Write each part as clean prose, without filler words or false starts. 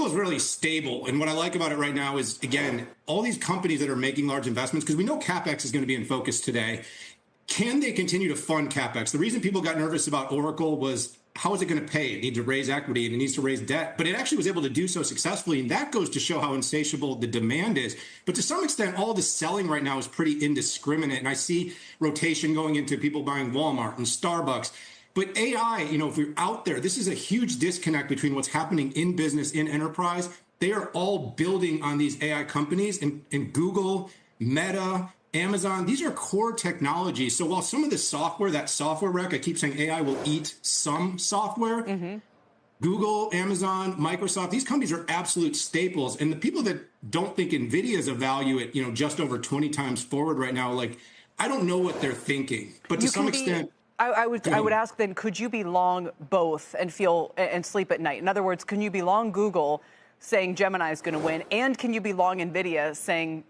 Google is really stable. And what I like about it right now is, again, all these companies that are making large investments, because we know CapEx is going to be in focus today. Can they continue to fund CapEx? The reason people got nervous about Oracle was, how is it going to pay? It needs to raise equity and it needs to raise debt, but it actually was able to do so successfully. And that goes to show how insatiable the demand is. But to some extent, all the selling right now is pretty indiscriminate. And I see rotation going into people buying Walmart and Starbucks. But AI, if we're out there, this is a huge disconnect between what's happening in business, in enterprise. They are all building on these AI companies, and Google, Meta, Amazon, these are core technologies. So while some of the software, that software wreck, I keep saying AI will eat some software, Google, Amazon, Microsoft, these companies are absolute staples. And the people that don't think Nvidia is a value at, just over 20 times forward right now, like, I don't know what they're thinking. But to some extent, I would ask then, could you be long both and sleep at night? In other words, can you be long Google saying Gemini is going to win, and can you be long Nvidia saying,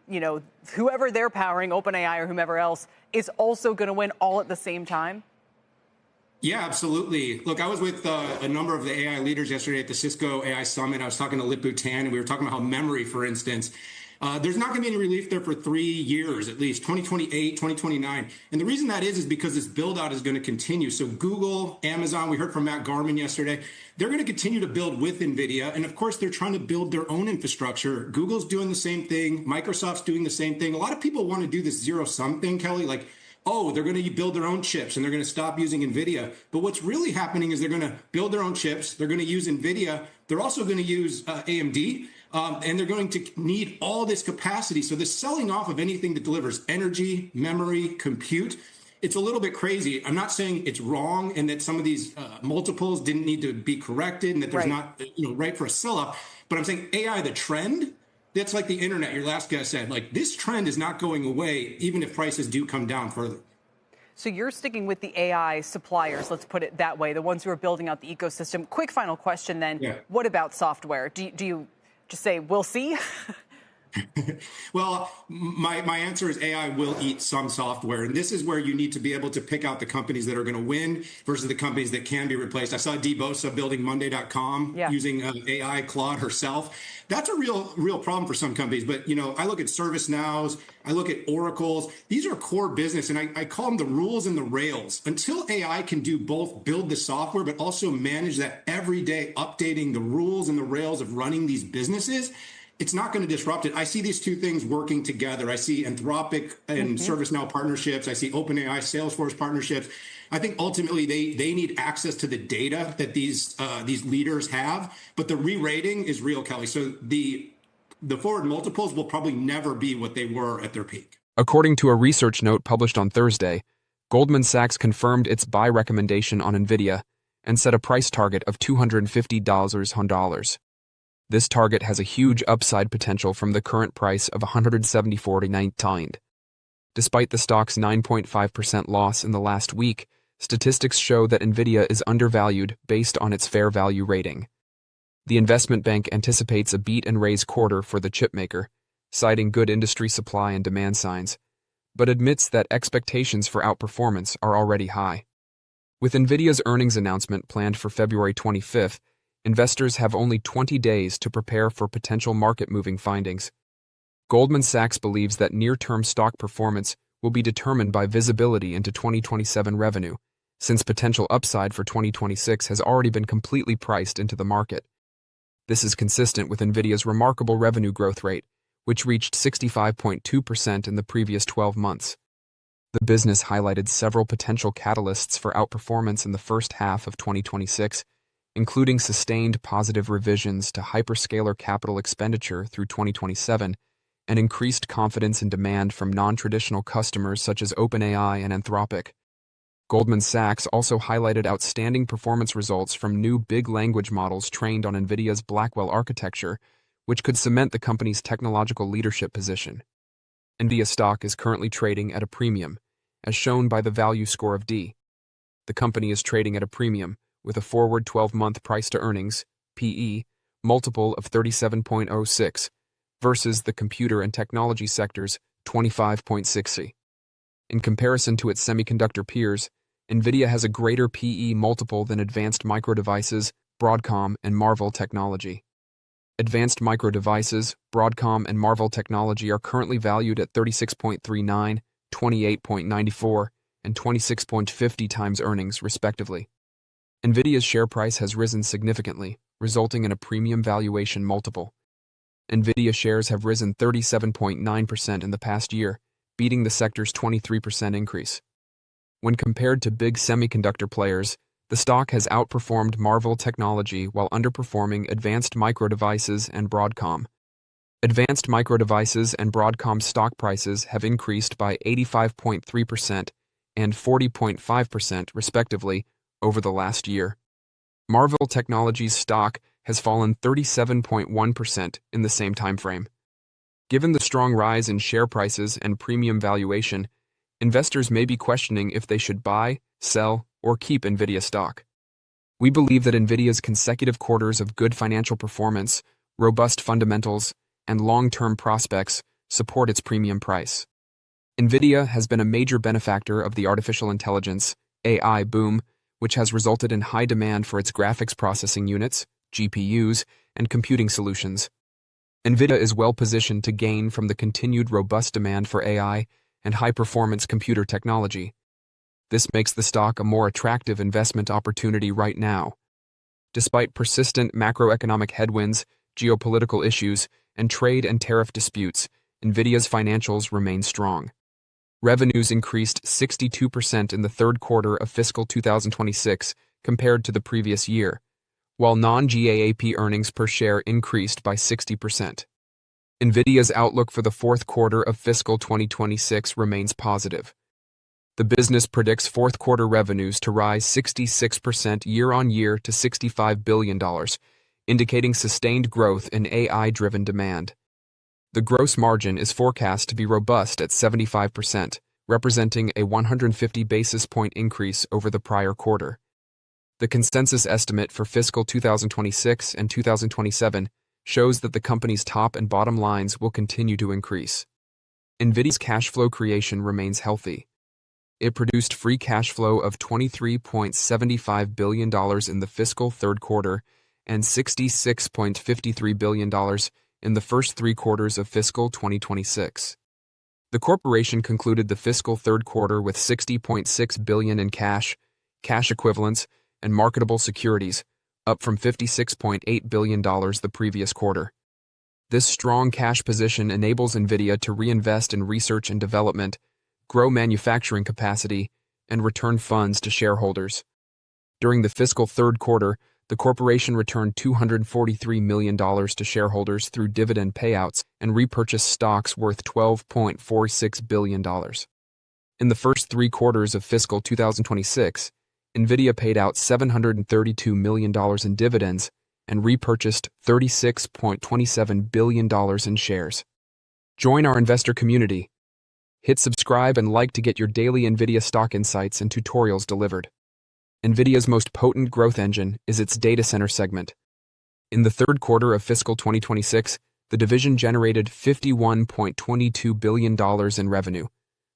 whoever they're powering, OpenAI or whomever else, is also going to win all at the same time? Yeah, absolutely. Look, I was with a number of the AI leaders yesterday at the Cisco AI Summit. I was talking to Lip-Bu Tan, and we were talking about how memory, for instance, there's not going to be any relief there for 3 years, at least 2028, 2029. And the reason that is because this build out is going to continue. So Google, Amazon, we heard from Matt Garman yesterday, they're going to continue to build with NVIDIA. And of course, they're trying to build their own infrastructure. Google's doing the same thing. Microsoft's doing the same thing. A lot of people want to do this zero sum thing, Kelly, like, oh, they're going to build their own chips and they're going to stop using NVIDIA. But what's really happening is they're going to build their own chips. They're going to use NVIDIA. They're also going to use AMD. And they're going to need all this capacity. So the selling off of anything that delivers energy, memory, compute, it's a little bit crazy. I'm not saying it's wrong and that some of these multiples didn't need to be corrected and that there's not, right for a sell-off. But I'm saying AI, the trend, that's like the internet, your last guest said, like this trend is not going away, even if prices do come down further. So you're sticking with the AI suppliers, let's put it that way, the ones who are building out the ecosystem. Quick final question then, What about software? Do you just say, we'll see? Well, my answer is AI will eat some software. And this is where you need to be able to pick out the companies that are going to win versus the companies that can be replaced. I saw Dee Bosa building Monday.com using AI Claude herself. That's a real problem for some companies. But, I look at ServiceNows, I look at Oracle's. These are core business, and I call them the rules and the rails. Until AI can do both, build the software, but also manage that every day, updating the rules and the rails of running these businesses, it's not going to disrupt it. I see these two things working together. I see Anthropic and ServiceNow partnerships. I see OpenAI, Salesforce partnerships. I think ultimately they need access to the data that these leaders have. But the re-rating is real, Kelly. So the forward multiples will probably never be what they were at their peak. According to a research note published on Thursday, Goldman Sachs confirmed its buy recommendation on Nvidia and set a price target of $250 on dollars. This target has a huge upside potential from the current price of $170.49. Despite the stock's 9.5% loss in the last week, statistics show that Nvidia is undervalued based on its fair value rating. The investment bank anticipates a beat and raise quarter for the chipmaker, citing good industry supply and demand signs, but admits that expectations for outperformance are already high. With Nvidia's earnings announcement planned for February 25th, investors have only 20 days to prepare for potential market-moving findings. Goldman Sachs believes that near-term stock performance will be determined by visibility into 2027 revenue, since potential upside for 2026 has already been completely priced into the market. This is consistent with Nvidia's remarkable revenue growth rate, which reached 65.2% in the previous 12 months. The business highlighted several potential catalysts for outperformance in the first half of 2026, including sustained positive revisions to hyperscaler capital expenditure through 2027 and increased confidence in demand from non-traditional customers such as OpenAI and Anthropic. Goldman Sachs also highlighted outstanding performance results from new big language models trained on NVIDIA's Blackwell architecture, which could cement the company's technological leadership position. NVIDIA stock is currently trading at a premium, as shown by the value score of D. The company is trading at a premium, with a forward 12-month price-to-earnings (PE) multiple of 37.06 versus the computer and technology sector's 25.60. In comparison to its semiconductor peers, NVIDIA has a greater PE multiple than Advanced Micro Devices, Broadcom, and Marvell Technology. Advanced Micro Devices, Broadcom, and Marvell Technology are currently valued at 36.39, 28.94, and 26.50 times earnings, respectively. Nvidia's share price has risen significantly, resulting in a premium valuation multiple. Nvidia shares have risen 37.9% in the past year, beating the sector's 23% increase. When compared to big semiconductor players, the stock has outperformed Marvell Technology while underperforming Advanced Micro Devices and Broadcom. Advanced Micro Devices and Broadcom stock prices have increased by 85.3% and 40.5%, respectively, over the last year. Marvell Technology's stock has fallen 37.1% in the same time frame. Given the strong rise in share prices and premium valuation, investors may be questioning if they should buy, sell, or keep Nvidia stock. We believe that Nvidia's consecutive quarters of good financial performance, robust fundamentals, and long-term prospects support its premium price. Nvidia has been a major benefactor of the artificial intelligence, AI boom, which has resulted in high demand for its graphics processing units, GPUs, and computing solutions. Nvidia is well positioned to gain from the continued robust demand for AI and high-performance computer technology. This makes the stock a more attractive investment opportunity right now. Despite persistent macroeconomic headwinds, geopolitical issues, and trade and tariff disputes, Nvidia's financials remain strong. Revenues increased 62% in the third quarter of fiscal 2026 compared to the previous year, while non-GAAP earnings per share increased by 60%. Nvidia's outlook for the fourth quarter of fiscal 2026 remains positive. The business predicts fourth quarter revenues to rise 66% year-on-year to $65 billion, indicating sustained growth in AI-driven demand. The gross margin is forecast to be robust at 75%, representing a 150 basis point increase over the prior quarter. The consensus estimate for fiscal 2026 and 2027 shows that the company's top and bottom lines will continue to increase. Nvidia's cash flow creation remains healthy. It produced free cash flow of $23.75 billion in the fiscal third quarter and $66.53 billion in the first three quarters of fiscal 2026. The corporation concluded the fiscal third quarter with $60.6 billion in cash, cash equivalents, and marketable securities, up from $56.8 billion the previous quarter. This strong cash position enables Nvidia to reinvest in research and development, grow manufacturing capacity, and return funds to shareholders. During the fiscal third quarter, the corporation returned $243 million to shareholders through dividend payouts and repurchased stocks worth $12.46 billion. In the first three quarters of fiscal 2026, Nvidia paid out $732 million in dividends and repurchased $36.27 billion in shares. Join our investor community. Hit subscribe and like to get your daily Nvidia stock insights and tutorials delivered. Nvidia's most potent growth engine is its data center segment. In the third quarter of fiscal 2026, the division generated $51.22 billion in revenue,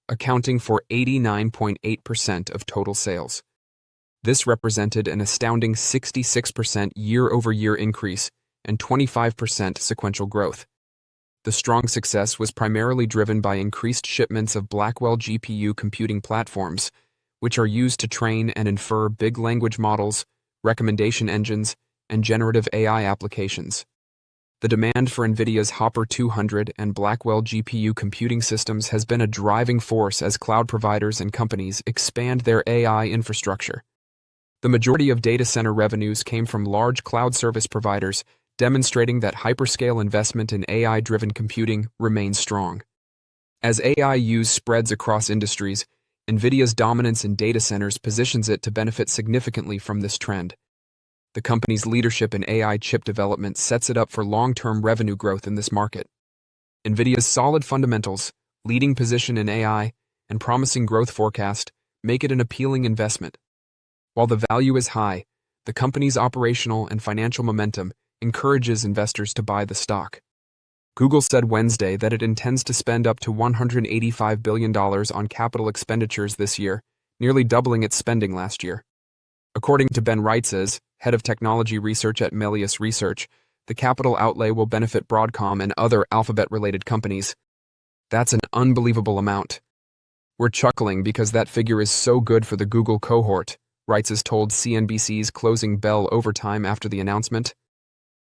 accounting for 89.8% of total sales. This represented an astounding 66% year-over-year increase and 25% sequential growth. The strong success was primarily driven by increased shipments of Blackwell GPU computing platforms, which are used to train and infer big language models, recommendation engines, and generative AI applications. The demand for Nvidia's Hopper 200 and Blackwell GPU computing systems has been a driving force as cloud providers and companies expand their AI infrastructure. The majority of data center revenues came from large cloud service providers, demonstrating that hyperscale investment in AI-driven computing remains strong. As AI use spreads across industries, Nvidia's dominance in data centers positions it to benefit significantly from this trend. The company's leadership in AI chip development sets it up for long-term revenue growth in this market. Nvidia's solid fundamentals, leading position in AI, and promising growth forecast make it an appealing investment. While the value is high, the company's operational and financial momentum encourages investors to buy the stock. Google said Wednesday that it intends to spend up to $185 billion on capital expenditures this year, nearly doubling its spending last year. According to Ben Reitzes, head of technology research at Melius Research, the capital outlay will benefit Broadcom and other Alphabet-related companies. That's an unbelievable amount. We're chuckling because that figure is so good for the Google cohort, Reitzes told CNBC's Closing Bell Overtime after the announcement.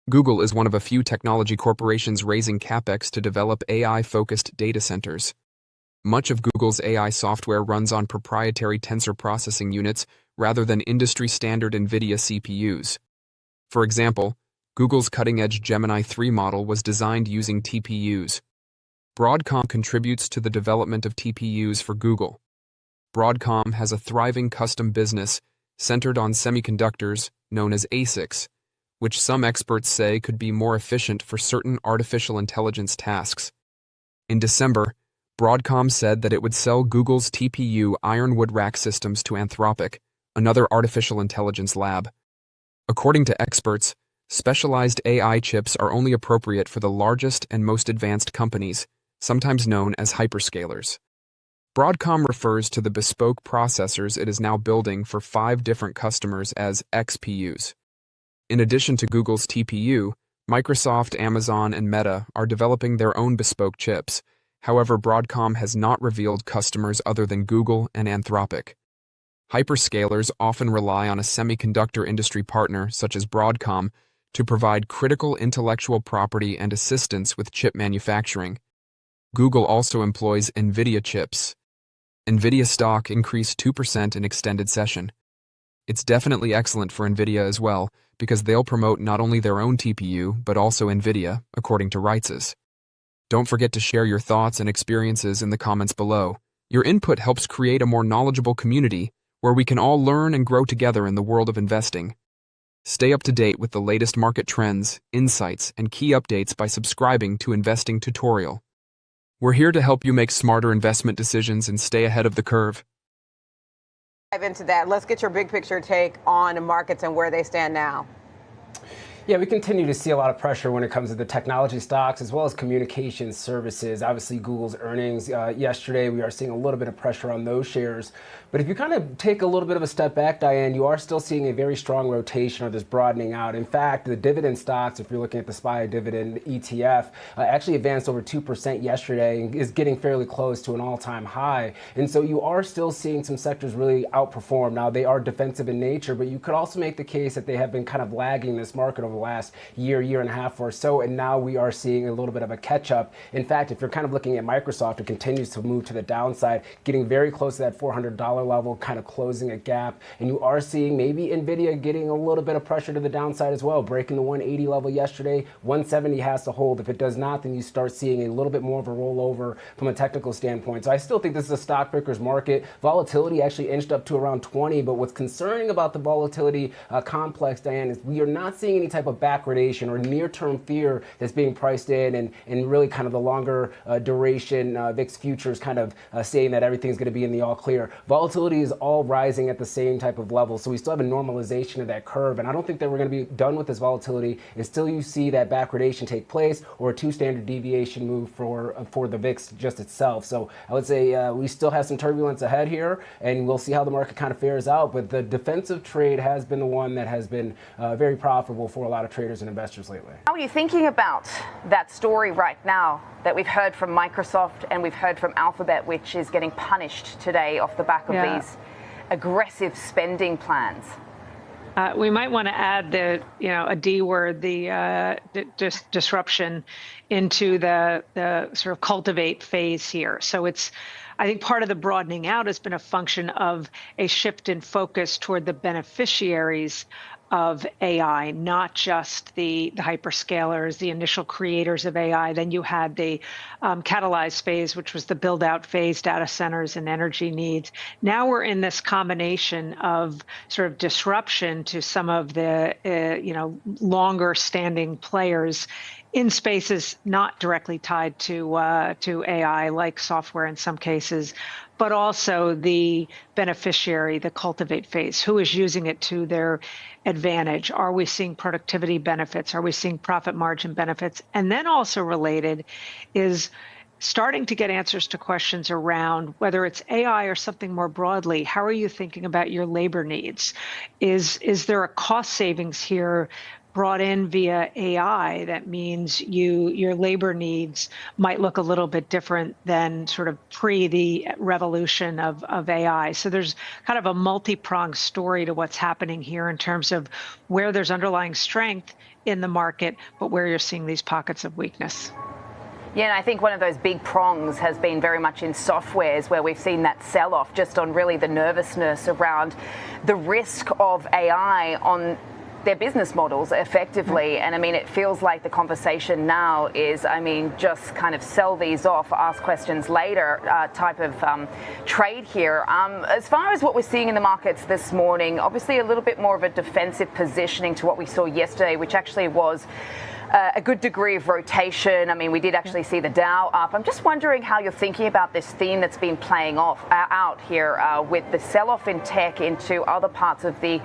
Google is one of a few technology corporations raising capex to develop AI-focused data centers. Much of Google's AI software runs on proprietary tensor processing units rather than industry-standard NVIDIA CPUs. For example, Google's cutting-edge Gemini 3 model was designed using TPUs. Broadcom contributes to the development of TPUs for Google. Broadcom has a thriving custom business centered on semiconductors known as ASICs, which some experts say could be more efficient for certain artificial intelligence tasks. In December, Broadcom said that it would sell Google's TPU Ironwood rack systems to Anthropic, another artificial intelligence lab. According to experts, specialized AI chips are only appropriate for the largest and most advanced companies, sometimes known as hyperscalers. Broadcom refers to the bespoke processors it is now building for 5 different customers as XPUs. In addition to Google's TPU, Microsoft, Amazon, and Meta are developing their own bespoke chips. However, Broadcom has not revealed customers other than Google and Anthropic. Hyperscalers often rely on a semiconductor industry partner, such as Broadcom, to provide critical intellectual property and assistance with chip manufacturing. Google also employs Nvidia chips. Nvidia stock increased 2% in extended session. It's definitely excellent for Nvidia as well, because they'll promote not only their own TPU, but also Nvidia, according to Reitzes. Don't forget to share your thoughts and experiences in the comments below. Your input helps create a more knowledgeable community where we can all learn and grow together in the world of investing. Stay up to date with the latest market trends, insights, and key updates by subscribing to Investing Tutorial. We're here to help you make smarter investment decisions and stay ahead of the curve. Dive into that. Let's get your big picture take on markets and where they stand now. Yeah, we continue to see a lot of pressure when it comes to the technology stocks as well as communications services. Obviously, Google's earnings yesterday, we are seeing a little bit of pressure on those shares. But if you kind of take a little bit of a step back, Diane, you are still seeing a very strong rotation or this broadening out. In fact, the dividend stocks, if you're looking at the SPY dividend ETF, actually advanced over 2% yesterday and is getting fairly close to an all-time high. And so you are still seeing some sectors really outperform. Now, they are defensive in nature, but you could also make the case that they have been kind of lagging this market over the last year and a half or so, and now we are seeing a little bit of a catch-up. In fact, if you're kind of looking at Microsoft, it continues to move to the downside, getting very close to that $400 level, kind of closing a gap. And you are seeing maybe Nvidia getting a little bit of pressure to the downside as well, breaking the 180 level yesterday. 170 has to hold. If it does not, then you start seeing a little bit more of a rollover from a technical standpoint. So I still think this is a stock picker's market. Volatility actually inched up to around 20, but what's concerning about the volatility complex, Diane, is we are not seeing any type of backwardation or near-term fear that's being priced in, and really kind of the longer duration VIX futures kind of saying that everything's going to be in the all clear. Volatility is all rising at the same type of level, so we still have a normalization of that curve, and I don't think that we're going to be done with this volatility until you see that backwardation take place or a 2 standard deviation move for the VIX just itself. So I would say we still have some turbulence ahead here, and we'll see how the market kind of fares out, but the defensive trade has been the one that has been very profitable for a lot of traders and investors lately. How are you thinking about that story right now that we've heard from Microsoft and we've heard from Alphabet, which is getting punished today off the back of these aggressive spending plans? We might want to add the, a D word, the disruption into the sort of cultivate phase here. So I think part of the broadening out has been a function of a shift in focus toward the beneficiaries of AI, not just the hyperscalers, the initial creators of AI. Then you had the catalyzed phase, which was the build out phase, data centers and energy needs. Now we're in this combination of sort of disruption to some of the, longer standing players in spaces not directly tied to AI, like software in some cases, but also the beneficiary, the cultivate phase, who is using it to their advantage. Are we seeing productivity benefits? Are we seeing profit margin benefits? And then also related is starting to get answers to questions around whether it's AI or something more broadly. How are you thinking about your labor needs? Is there a cost savings here brought in via AI, that means your labor needs might look a little bit different than sort of pre the revolution of AI. So there's kind of a multi-pronged story to what's happening here in terms of where there's underlying strength in the market, but where you're seeing these pockets of weakness. Yeah, and I think one of those big prongs has been very much in softwares, where we've seen that sell-off just on really the nervousness around the risk of AI on their business models effectively. And I mean, it feels like the conversation now is, I mean, just kind of sell these off, ask questions later type of trade here. As far as what we're seeing in the markets this morning, obviously a little bit more of a defensive positioning to what we saw yesterday, which actually was a good degree of rotation. I mean, we did actually see the Dow up. I'm just wondering how you're thinking about this theme that's been playing out here with the sell-off in tech into other parts of the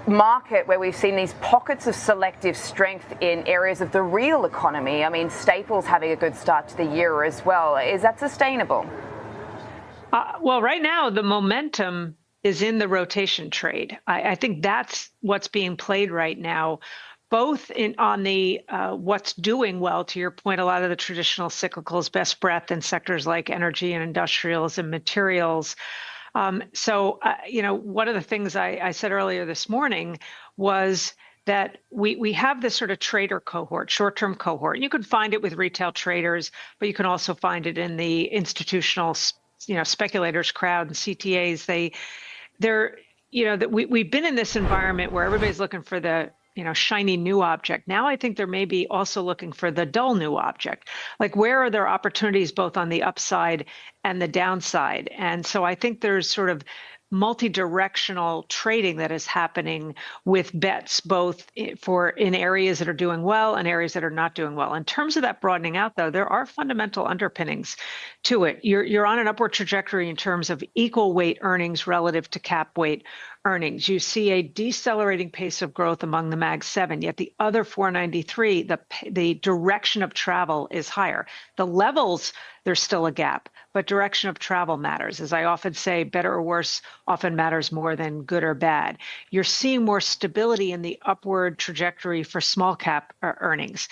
market, where we've seen these pockets of selective strength in areas of the real economy. I mean, staples having a good start to the year as well. Is that sustainable? Well, right now, the momentum is in the rotation trade. I think that's what's being played right now, both on the what's doing well, to your point, a lot of the traditional cyclicals, best breadth in sectors like energy and industrials and materials. One of the things I said earlier this morning was that we have this sort of trader cohort, short-term cohort. You can find it with retail traders, but you can also find it in the institutional, speculators crowd and CTAs. We've been in this environment where everybody's looking for the shiny new object. Now I think they're maybe also looking for the dull new object. Like, where are there opportunities both on the upside and the downside? And so I think there's sort of multi-directional trading that is happening with bets, both in areas that are doing well and areas that are not doing well. In terms of that broadening out, though, there are fundamental underpinnings to it. You're on an upward trajectory in terms of equal weight earnings relative to cap weight earnings. You see a decelerating pace of growth among the Mag 7, yet the other 493, the direction of travel is higher. The levels, there's still a gap, but direction of travel matters. As I often say, better or worse often matters more than good or bad. You're seeing more stability in the upward trajectory for small cap earnings.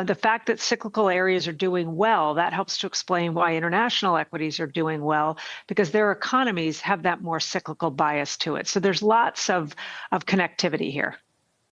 The fact that cyclical areas are doing well, that helps to explain why international equities are doing well, because their economies have that more cyclical bias to it. So there's lots of connectivity here.